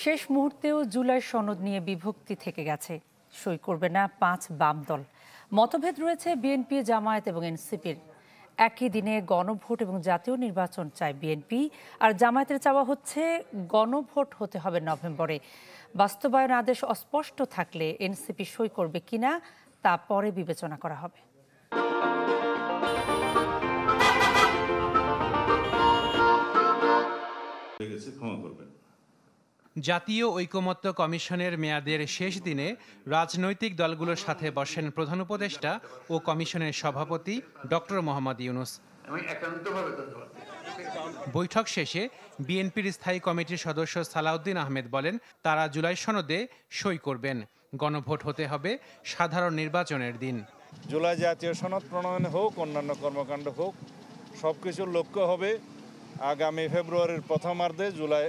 শেষ মুহূর্তেও জুলাই সনদ নিয়ে বিভক্তি থেকে গেছে। সই করবে না 5 বাম দল। মতভেদ রয়েছে বিএনপি, জামায়াত এবং এনসিপির। একই দিনে গণভোট এবং জাতীয় নির্বাচন চায় বিএনপি, আর জামায়াতের চাওয়া হচ্ছে গণভোট হতে হবে নভেম্বরে। বাস্তবায়ন আদেশ অস্পষ্ট থাকলে এনসিপি সই করবে কিনা তা পরে বিবেচনা করা হবে। জাতীয় ঐকমত্য কমিশনের মেয়াদের শেষ দিনে রাজনৈতিক দলগুলোর সাথে বসেন প্রধান উপদেষ্টা ও কমিশনের সভাপতি ডক্টর মোহাম্মদ ইউনূস। বৈঠক শেষে বিএনপির স্থায়ী কমিটির সদস্য সালাউদ্দিন আহমেদ বলেন, তারা জুলাই সনদে সই করবেন। গণভোট হতে হবে সাধারণ নির্বাচনের দিন। জুলাই জাতীয় সনদ প্রণয়ন হোক, অন্যান্য কর্মকাণ্ড হোক, সবকিছুর লক্ষ্য হবে আগামী ফেব্রুয়ারির প্রথমার্ধে জুলাই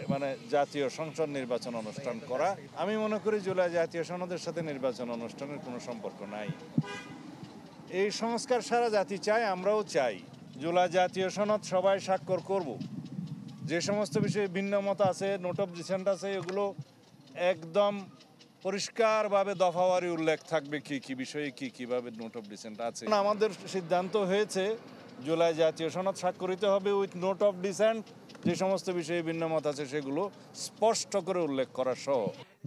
জাতীয় সংসদ নির্বাচন অনুষ্ঠান করা। আমি মনে করি জুলাই জাতীয় সনদের সাথে নির্বাচন অনুষ্ঠানের কোনো সম্পর্ক নাই। এই সংস্কার সারা জাতি চায়, আমরাও চাই। জুলাই জাতীয় সনদ সবাই স্বাক্ষর করব। যে সমস্ত বিষয়ে ভিন্ন মত আছে, নোট অফ ডিসেন্ট আছে, এগুলো একদম পরিষ্কারভাবে দফাওয়ারি উল্লেখ থাকবে কি বিষয়ে কিভাবে নোট অফ ডিসেন্ট আছে। আমাদের সিদ্ধান্ত হয়েছে জুলাই জাতীয় সনদ স্বাক্ষরিত হবে উইথ নোট অফ ডিসেন্ট। যে সমস্ত বিষয়ে ভিন্ন মত আছে সেগুলো স্পষ্ট করে উল্লেখ করা সহ।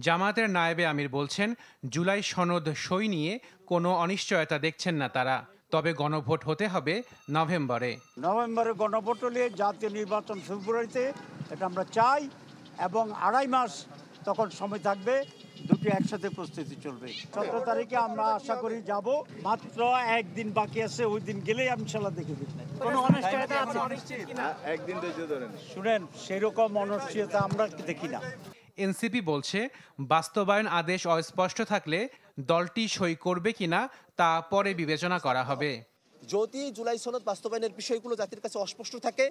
জামায়াতের নায়েবে আমির বলছেন, জুলাই সনদ সই নিয়ে কোনো অনিশ্চয়তা দেখছেন না তারা। তবে গণভোট হতে হবে নভেম্বরে। নভেম্বরে গণভোট হলে জাতীয় নির্বাচন ফেব্রুয়ারিতে, এটা আমরা চাই। এবং 2.5 মাস তখন সময় থাকবে, দুটি একসাথে প্রস্তুতি চলবে। 17 তারিখে আমরা আশা করি যাব। মাত্র একদিন বাকি আছে, ওই দিন গেলেই আমি ইনশাআল্লাহ দেখে দিই। কোনো অনিশ্চয়তা আছে একদিন ধৈর্য ধরেন। শুনেন, সেরকম অনিশ্চয়তা আমরা দেখি না। এনসিপি বলছে, বাস্তবায়ন আদেশ অস্পষ্ট থাকলে দলটি সই করবে কিনা তা পরে বিবেচনা করা হবে। যদি জুলাই সনদ বাস্তবায়নের বিষয়গুলো জাতির কাছে অস্পষ্ট থাকে,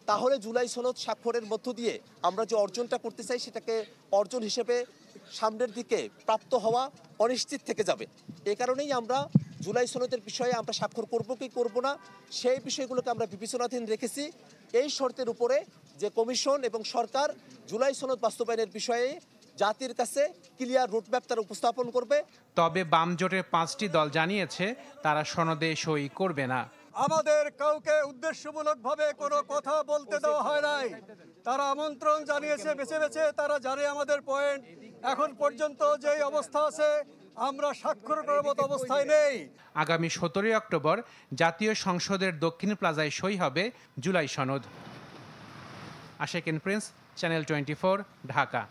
তাহলে জুলাই সনদ স্বাক্ষরের মধ্য দিয়ে আমরা যে অর্জনটা করতে চাই সেটাকে অর্জন হিসেবে সামনের দিকে প্রাপ্ত হওয়া অনিশ্চিত থেকে যাবে। এ কারণেই আমরা জুলাই সনদের বিষয়ে আমরা স্বাক্ষর করব কি করব না সেই বিষয়গুলোকে আমরা বিবেচনাধীন রেখেছি। এই শর্তের উপরে যে কমিশন এবং সরকার জুলাই সনদ বাস্তবায়নের বিষয়ে জাতির কাছে ক্লিয়ার রোডম্যাপ তারা উপস্থাপন করবে। তবে বাম জোটের 5টি দল জানিয়েছে তারা সনদে সই করবে না। আমাদের কাউকে উদ্দেশ্যমূলকভাবে কোনো কথা বলতে দেওয়া হয় নাই। তারা আমন্ত্রণ জানিয়েছে বেছে বেছে, তারা জানে আমাদের পয়েন্ট। এখন পর্যন্ত যেই অবস্থা আছে, আমরা স্বাক্ষর করার মতো অবস্থায় নেই। আগামী 17 অক্টোবর জাতীয় সংসদের দক্ষিণ প্লাজায় সই হবে জুলাই সনদ। Ashik Prince, channel 24, Dhaka.